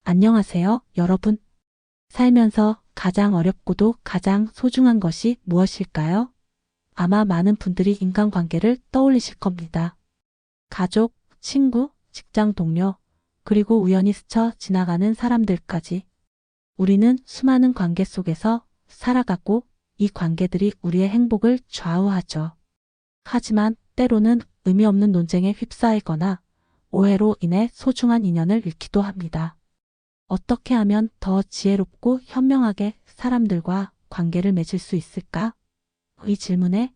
안녕하세요, 여러분. 살면서 가장 어렵고도 가장 소중한 것이 무엇일까요? 아마 많은 분들이 인간관계를 떠올리실 겁니다. 가족, 친구, 직장 동료, 그리고 우연히 스쳐 지나가는 사람들까지. 우리는 수많은 관계 속에서 살아가고 이 관계들이 우리의 행복을 좌우하죠. 하지만 때로는 의미 없는 논쟁에 휩싸이거나 오해로 인해 소중한 인연을 잃기도 합니다. 어떻게 하면 더 지혜롭고 현명하게 사람들과 관계를 맺을 수 있을까? 이 질문에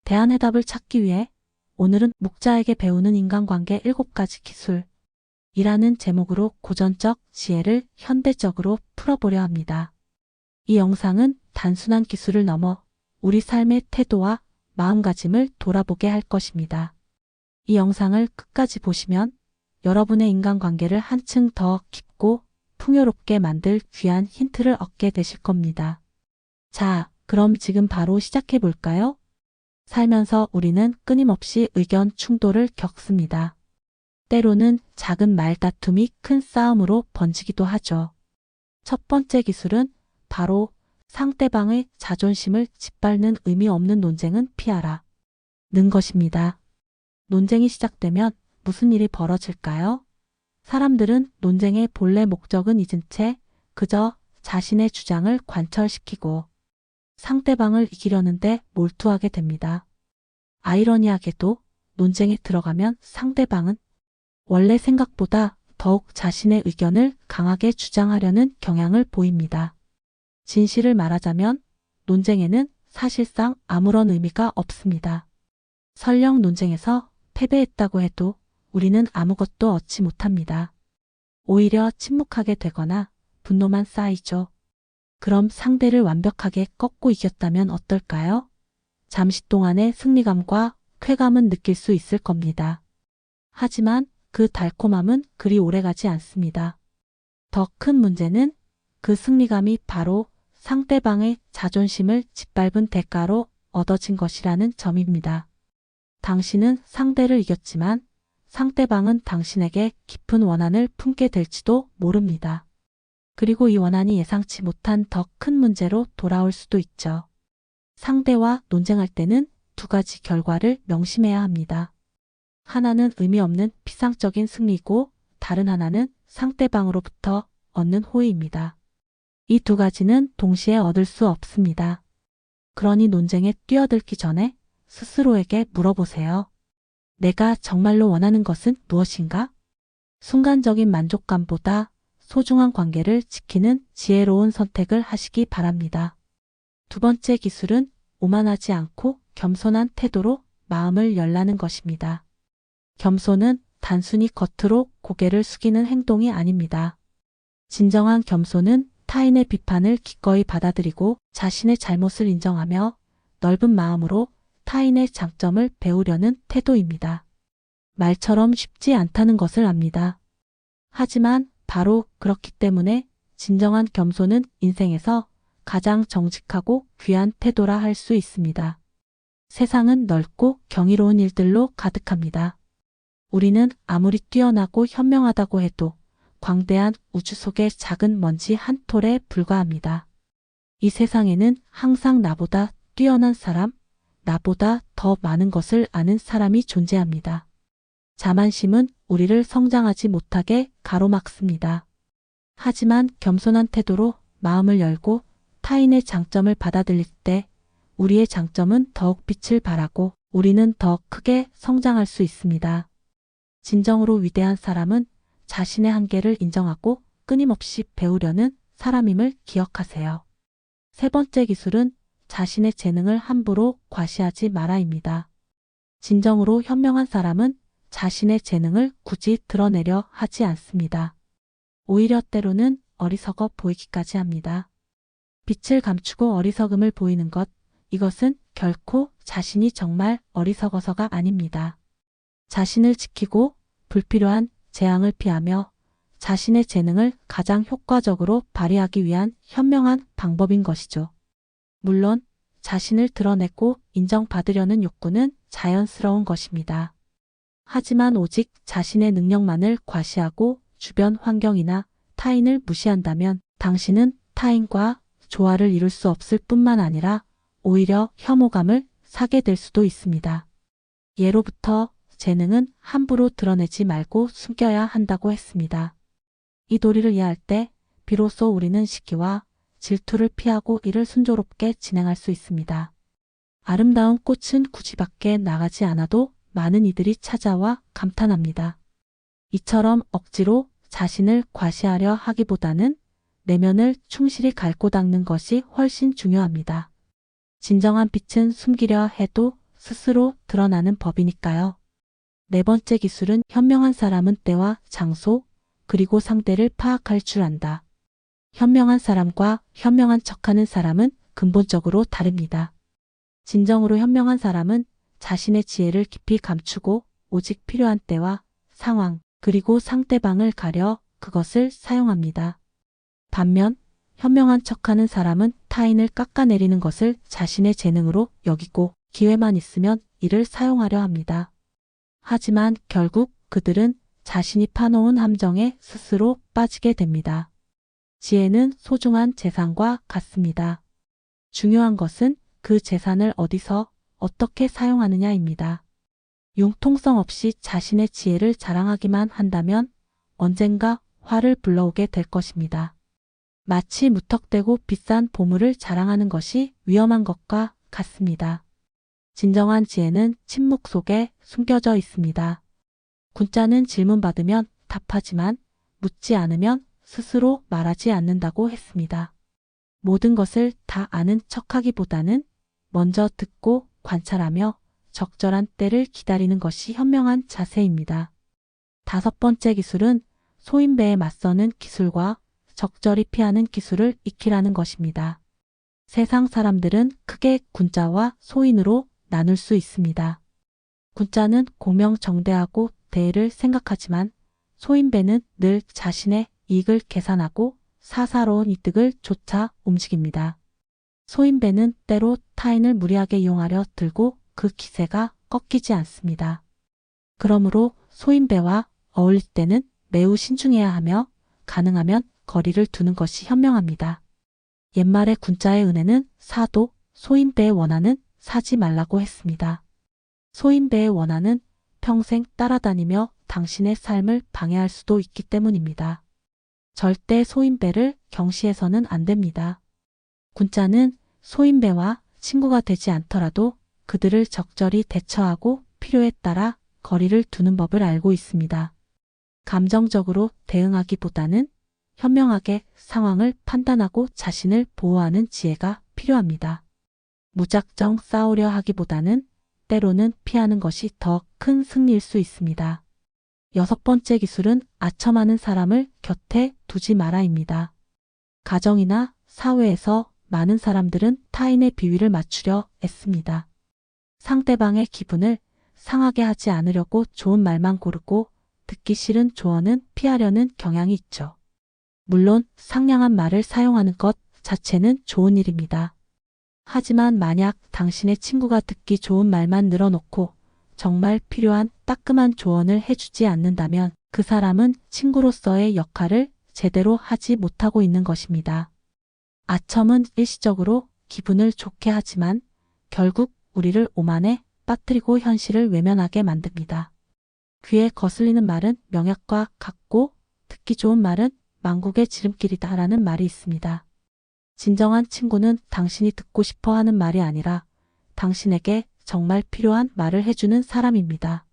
대한 해답을 찾기 위해 오늘은 목자에게 배우는 인간관계 7가지 기술이라는 제목으로 고전적 지혜를 현대적으로 풀어보려 합니다. 이 영상은 단순한 기술을 넘어 우리 삶의 태도와 마음가짐을 돌아보게 할 것입니다. 이 영상을 끝까지 보시면 여러분의 인간관계를 한층 더 깊고 풍요롭게 만들 귀한 힌트를 얻게 되실 겁니다. 자, 그럼 지금 바로 시작해 볼까요? 살면서 우리는 끊임없이 의견 충돌을 겪습니다. 때로는 작은 말다툼이 큰 싸움으로 번지기도 하죠. 첫 번째 기술은 바로 상대방의 자존심을 짓밟는 의미 없는 논쟁은 피하라 는 것입니다. 논쟁이 시작되면 무슨 일이 벌어질까요? 사람들은 논쟁의 본래 목적은 잊은 채 그저 자신의 주장을 관철시키고 상대방을 이기려는데 몰두하게 됩니다. 아이러니하게도 논쟁에 들어가면 상대방은 원래 생각보다 더욱 자신의 의견을 강하게 주장하려는 경향을 보입니다. 진실을 말하자면 논쟁에는 사실상 아무런 의미가 없습니다. 설령 논쟁에서 패배했다고 해도 우리는 아무것도 얻지 못합니다. 오히려 침묵하게 되거나 분노만 쌓이죠. 그럼 상대를 완벽하게 꺾고 이겼다면 어떨까요? 잠시 동안의 승리감과 쾌감은 느낄 수 있을 겁니다. 하지만 그 달콤함은 그리 오래가지 않습니다. 더 큰 문제는 그 승리감이 바로 상대방의 자존심을 짓밟은 대가로 얻어진 것이라는 점입니다. 당신은 상대를 이겼지만 상대방은 당신에게 깊은 원한을 품게 될지도 모릅니다. 그리고 이 원한이 예상치 못한 더 큰 문제로 돌아올 수도 있죠. 상대와 논쟁할 때는 2가지 결과를 명심해야 합니다. 하나는 의미 없는 피상적인 승리고 다른 하나는 상대방으로부터 얻는 호의입니다. 이 2가지는 동시에 얻을 수 없습니다. 그러니 논쟁에 뛰어들기 전에 스스로에게 물어보세요. 내가 정말로 원하는 것은 무엇인가? 순간적인 만족감보다 소중한 관계를 지키는 지혜로운 선택을 하시기 바랍니다. 2번째 기술은 오만하지 않고 겸손한 태도로 마음을 열라는 것입니다. 겸손은 단순히 겉으로 고개를 숙이는 행동이 아닙니다. 진정한 겸손은 타인의 비판을 기꺼이 받아들이고 자신의 잘못을 인정하며 넓은 마음으로 타인의 장점을 배우려는 태도입니다. 말처럼 쉽지 않다는 것을 압니다. 하지만 바로 그렇기 때문에 진정한 겸손은 인생에서 가장 정직하고 귀한 태도라 할 수 있습니다. 세상은 넓고 경이로운 일들로 가득합니다. 우리는 아무리 뛰어나고 현명하다고 해도 광대한 우주 속의 작은 먼지 한 톨에 불과합니다. 이 세상에는 항상 나보다 뛰어난 사람, 나보다 더 많은 것을 아는 사람이 존재합니다. 자만심은 우리를 성장하지 못하게 가로막습니다. 하지만 겸손한 태도로 마음을 열고 타인의 장점을 받아들일 때 우리의 장점은 더욱 빛을 발하고 우리는 더 크게 성장할 수 있습니다. 진정으로 위대한 사람은 자신의 한계를 인정하고 끊임없이 배우려는 사람임을 기억하세요. 3번째 기술은 자신의 재능을 함부로 과시하지 마라입니다. 진정으로 현명한 사람은 자신의 재능을 굳이 드러내려 하지 않습니다. 오히려 때로는 어리석어 보이기까지 합니다. 빛을 감추고 어리석음을 보이는 것, 이것은 결코 자신이 정말 어리석어서가 아닙니다. 자신을 지키고 불필요한 재앙을 피하며 자신의 재능을 가장 효과적으로 발휘하기 위한 현명한 방법인 것이죠. 물론 자신을 드러내고 인정받으려는 욕구는 자연스러운 것입니다. 하지만 오직 자신의 능력만을 과시하고 주변 환경이나 타인을 무시한다면 당신은 타인과 조화를 이룰 수 없을 뿐만 아니라 오히려 혐오감을 사게 될 수도 있습니다. 예로부터 재능은 함부로 드러내지 말고 숨겨야 한다고 했습니다. 이 도리를 이해할 때 비로소 우리는 시기와 질투를 피하고 일을 순조롭게 진행할 수 있습니다. 아름다운 꽃은 굳이 밖에 나가지 않아도 많은 이들이 찾아와 감탄합니다. 이처럼 억지로 자신을 과시하려 하기보다는 내면을 충실히 갈고 닦는 것이 훨씬 중요합니다. 진정한 빛은 숨기려 해도 스스로 드러나는 법이니까요. 네 번째 기술은 현명한 사람은 때와 장소, 그리고 상대를 파악할 줄 안다. 현명한 사람과 현명한 척하는 사람은 근본적으로 다릅니다. 진정으로 현명한 사람은 자신의 지혜를 깊이 감추고 오직 필요한 때와 상황, 그리고 상대방을 가려 그것을 사용합니다. 반면 현명한 척하는 사람은 타인을 깎아내리는 것을 자신의 재능으로 여기고 기회만 있으면 이를 사용하려 합니다. 하지만 결국 그들은 자신이 파놓은 함정에 스스로 빠지게 됩니다. 지혜는 소중한 재산과 같습니다. 중요한 것은 그 재산을 어디서 어떻게 사용하느냐입니다. 융통성 없이 자신의 지혜를 자랑하기만 한다면 언젠가 화를 불러오게 될 것입니다. 마치 무턱대고 비싼 보물을 자랑하는 것이 위험한 것과 같습니다. 진정한 지혜는 침묵 속에 숨겨져 있습니다. 군자는 질문받으면 답하지만 묻지 않으면 스스로 말하지 않는다고 했습니다. 모든 것을 다 아는 척하기보다는 먼저 듣고 관찰하며 적절한 때를 기다리는 것이 현명한 자세입니다. 다섯 번째 기술은 소인배에 맞서는 기술과 적절히 피하는 기술을 익히라는 것입니다. 세상 사람들은 크게 군자와 소인으로 나눌 수 있습니다. 군자는 공명정대하고 대의를 생각하지만 소인배는 늘 자신의 이익을 계산하고 사사로운 이득을 쫓아 움직입니다. 소인배는 때로 타인을 무리하게 이용하려 들고 그 기세가 꺾이지 않습니다. 그러므로 소인배와 어울릴 때는 매우 신중해야 하며 가능하면 거리를 두는 것이 현명합니다. 옛말의 군자의 은혜는 사도 소인배의 원한은 사지 말라고 했습니다. 소인배의 원한은 평생 따라다니며 당신의 삶을 방해할 수도 있기 때문입니다. 절대 소인배를 경시해서는 안 됩니다. 군자는 소인배와 친구가 되지 않더라도 그들을 적절히 대처하고 필요에 따라 거리를 두는 법을 알고 있습니다. 감정적으로 대응하기보다는 현명하게 상황을 판단하고 자신을 보호하는 지혜가 필요합니다. 무작정 싸우려 하기보다는 때로는 피하는 것이 더 큰 승리일 수 있습니다. 여섯 번째 기술은 아첨하는 사람을 곁에 두지 마라입니다. 가정이나 사회에서 많은 사람들은 타인의 비위를 맞추려 애씁니다. 상대방의 기분을 상하게 하지 않으려고 좋은 말만 고르고 듣기 싫은 조언은 피하려는 경향이 있죠. 물론 상냥한 말을 사용하는 것 자체는 좋은 일입니다. 하지만 만약 당신의 친구가 듣기 좋은 말만 늘어놓고 정말 필요한 따끔한 조언을 해주지 않는다면 그 사람은 친구로서의 역할을 제대로 하지 못하고 있는 것입니다. 아첨은 일시적으로 기분을 좋게 하지만 결국 우리를 오만에 빠뜨리고 현실을 외면하게 만듭니다. 귀에 거슬리는 말은 명약과 같고 듣기 좋은 말은 만국의 지름길이다 라는 말이 있습니다. 진정한 친구는 당신이 듣고 싶어 하는 말이 아니라 당신에게 정말 필요한 말을 해주는 사람입니다.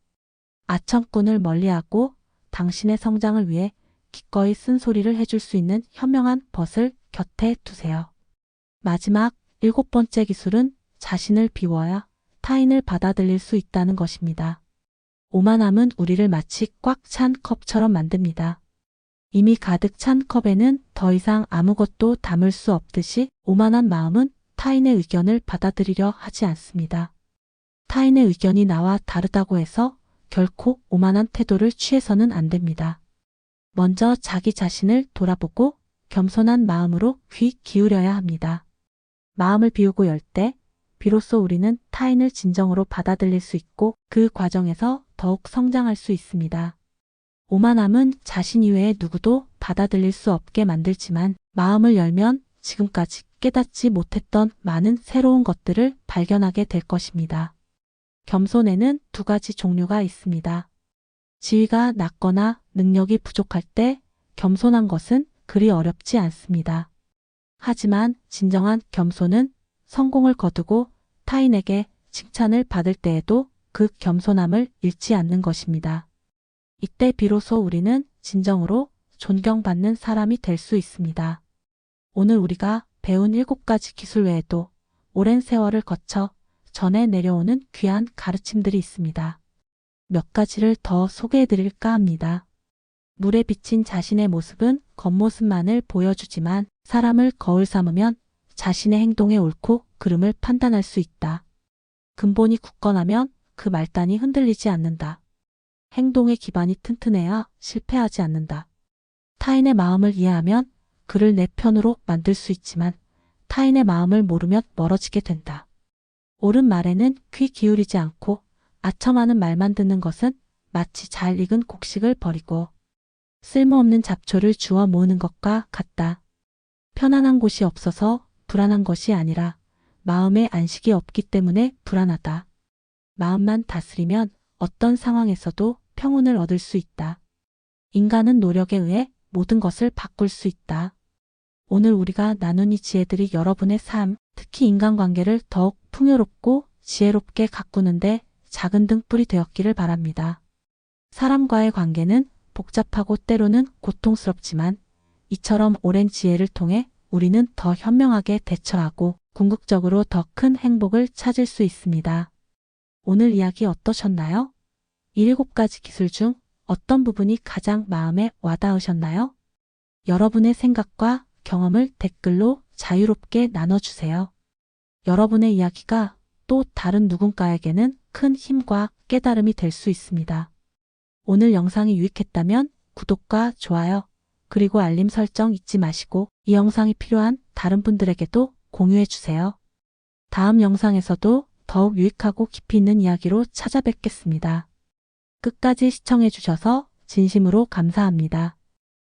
아첨꾼을 멀리하고 당신의 성장을 위해 기꺼이 쓴소리를 해줄 수 있는 현명한 벗을 곁에 두세요. 마지막 일곱 번째 기술은 자신을 비워야 타인을 받아들일 수 있다는 것입니다. 오만함은 우리를 마치 꽉 찬 컵처럼 만듭니다. 이미 가득 찬 컵에는 더 이상 아무것도 담을 수 없듯이 오만한 마음은 타인의 의견을 받아들이려 하지 않습니다. 타인의 의견이 나와 다르다고 해서 결코 오만한 태도를 취해서는 안 됩니다. 먼저 자기 자신을 돌아보고 겸손한 마음으로 귀 기울여야 합니다. 마음을 비우고 열 때 비로소 우리는 타인을 진정으로 받아들일 수 있고 그 과정에서 더욱 성장할 수 있습니다. 오만함은 자신 이외에 누구도 받아들일 수 없게 만들지만 마음을 열면 지금까지 깨닫지 못했던 많은 새로운 것들을 발견하게 될 것입니다. 겸손에는 두 가지 종류가 있습니다. 지위가 낮거나 능력이 부족할 때 겸손한 것은 그리 어렵지 않습니다. 하지만 진정한 겸손은 성공을 거두고 타인에게 칭찬을 받을 때에도 그 겸손함을 잃지 않는 것입니다. 이때 비로소 우리는 진정으로 존경받는 사람이 될 수 있습니다. 오늘 우리가 배운 7가지 기술 외에도 오랜 세월을 거쳐 전해 내려오는 귀한 가르침들이 있습니다. 몇 가지를 더 소개해 드릴까 합니다. 물에 비친 자신의 모습은 겉모습만을 보여주지만 사람을 거울 삼으면 자신의 행동의 옳고 그름을 판단할 수 있다. 근본이 굳건하면 그 말단이 흔들리지 않는다. 행동의 기반이 튼튼해야 실패하지 않는다. 타인의 마음을 이해하면 그를 내 편으로 만들 수 있지만 타인의 마음을 모르면 멀어지게 된다. 옳은 말에는 귀 기울이지 않고 아첨하는 말만 듣는 것은 마치 잘 익은 곡식을 버리고 쓸모없는 잡초를 주워 모으는 것과 같다. 편안한 곳이 없어서 불안한 것이 아니라 마음에 안식이 없기 때문에 불안하다. 마음만 다스리면 어떤 상황에서도 평온을 얻을 수 있다. 인간은 노력에 의해 모든 것을 바꿀 수 있다. 오늘 우리가 나눈 이 지혜들이 여러분의 삶, 특히 인간관계를 더욱 풍요롭고 지혜롭게 가꾸는데 작은 등불이 되었기를 바랍니다. 사람과의 관계는 복잡하고 때로는 고통스럽지만 이처럼 오랜 지혜를 통해 우리는 더 현명하게 대처하고 궁극적으로 더 큰 행복을 찾을 수 있습니다. 오늘 이야기 어떠셨나요? 이 7가지 기술 중 어떤 부분이 가장 마음에 와닿으셨나요? 여러분의 생각과 경험을 댓글로 자유롭게 나눠주세요. 여러분의 이야기가 또 다른 누군가에게는 큰 힘과 깨달음이 될 수 있습니다. 오늘 영상이 유익했다면 구독과 좋아요, 그리고 알림 설정 잊지 마시고 이 영상이 필요한 다른 분들에게도 공유해주세요. 다음 영상에서도 더욱 유익하고 깊이 있는 이야기로 찾아뵙겠습니다. 끝까지 시청해주셔서 진심으로 감사합니다.